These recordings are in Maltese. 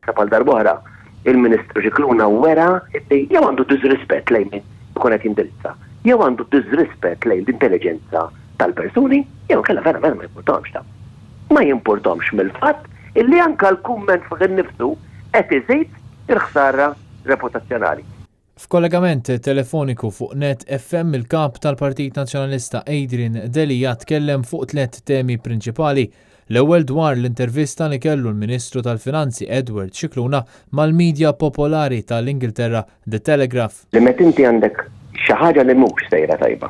Bħal darb'oħra il-Ministru Xikluna wera li jew għandu disrispett lejn min ikun qed jindirizza, jew għandu disrispett lejn l-intelligenza tal-persuni, jew kellha verament ma jimpurtomx ta'. Ma jimpurtomx mill-fatt illi anke l-kumment fuq innifsu qed iżid il-ħsara reputazzjonali. F'kollegament telefoniku fuq Net FM il-kap tal-Partit Nazzjonalista Adrian Delia tkellem fuq 3 temi prinċipali. L-ewwel dwar l-intervista li kellu l-Ministru tal-Finanzi Edward Xikluna mal-medja popolari tal-Ingilterra The Telegraph. Li meta inti għandek xi ħaġa li mhux sejra tajba,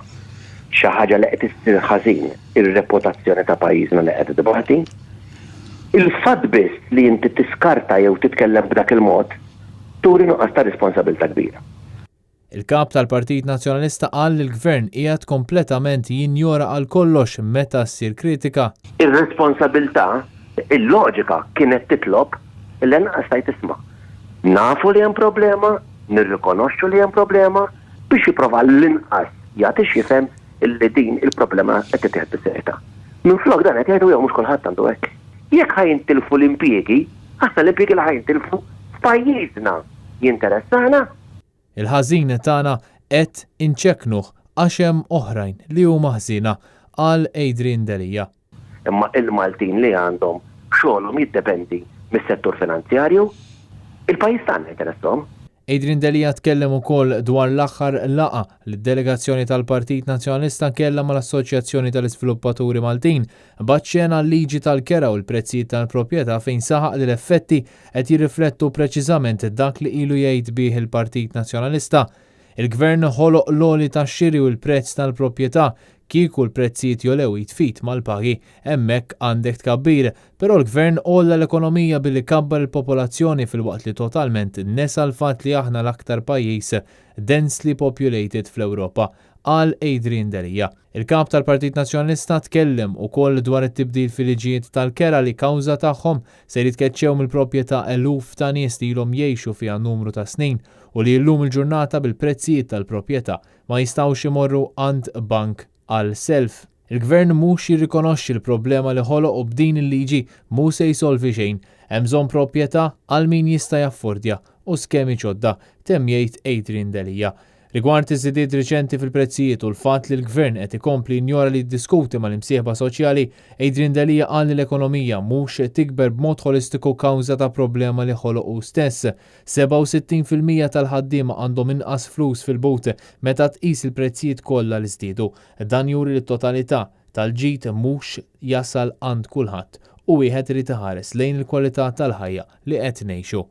xi ħaġa li qed issir ħażin ir-reputazzjoni ta' pajjiżna li qed tibgħati, il-fatt biss li inti tiskarta jew titkellem b'dak il-mod turi nuqqas ta' responsabilità kbira. Il-kap tal-Partit Nazzjonalista qal li l-Gvern qiegħed kompletament jinjora għal kollox meta ssir kritika. Ir-responsabilità, il-loġika kienet titlob illi naqas tajt isma'. Nafu li hemm problema, nirrikonoxxu li hemm problema biex jipprova l-inqas jagħti jifhem illi din il-problema qed titieħed bis-serjetà. Minflok dan qed jgħidu jew mhux kulħadd għandu hekk. Jekk ħajintilfu l-impjiegi, aħna l-impjiegi li ħajintilfu f'pajjiżna jinteressana. Il-ħażin tagħna qed inċekknuh għax hemm oħrajn li huma ħżiena qal Adrian Delia. Imma il-Maltin li għandhom xogħolhom jiddependi mis-settur finanzjarju, il-pajjiż tagħna interessom. Adrian Delia tkellem ukoll dwar l-aħħar laqa li d-delegazzjoni tal-Partit Nazzjonalista kellha mal-Assoċjazzjoni tal-Iżviluppaturi Maltin baċċena l-liġi tal-kera u l-prezzijiet tal-proprjetà fejn saħaq li l-effetti qed jirriflettu preċiżament dak li ilu jgħid bih il-Partit Nazzjonalista. Il-Gvern ħoloq l-oli tax-xiri u l-prezz tal-proprjetà kieku l-prezzijiet jolew jitfit mal-pagi hemmhekk għandek tkabbir, però l-Gvern olla l-ekonomija billi kabbar il-popolazzjoni fil-waqt li totalment nesa l-fatt li aħna l-aktar pajjiż densely populated fl-Ewropa, qal Adrian Delia. Il-kap tal-Partit Nazzjonalista tkellem ukoll dwar it-tibdil fil-liġijiet tal-kera li kawża tagħhom se jitkeċċew mill-proprjetà eluf ta' nies li ilhom jgħixu fiha numru ta' snin u li llum il-ġurnata bil-prezzijiet tal-proprjetà ma jistgħux imorru għand bank għal self. Il-Gvern mhux jirrikonoxxi l-problema li ħoloq u b'din il-liġi mhux se jsolvi xejn, hemm bżonn proprjetà għal min jista' jaffordja u skemi ġodda temm jgħid Adrian Delia. Rigward iż-żidiet riċenti fil-prezzijiet u l-fatt li l-Gvern qed ikompli jinjora li ddiskuti mal-imsieħba soċjali, Adrian Delia qal li l-ekonomija mhux tikber b'mod holistiku kawża ta' problema li ħoloq hu stess. 67% tal-ħaddiema għandhom inqas flus fil-but meta tqis il-prezzijiet kollha li żdiedu. Dan juri li t-totalità tal-ġid mhux jasal għand kulħadd u wieħed irid iħares lejn il-kwalità tal-ħajja li qed ngħixu.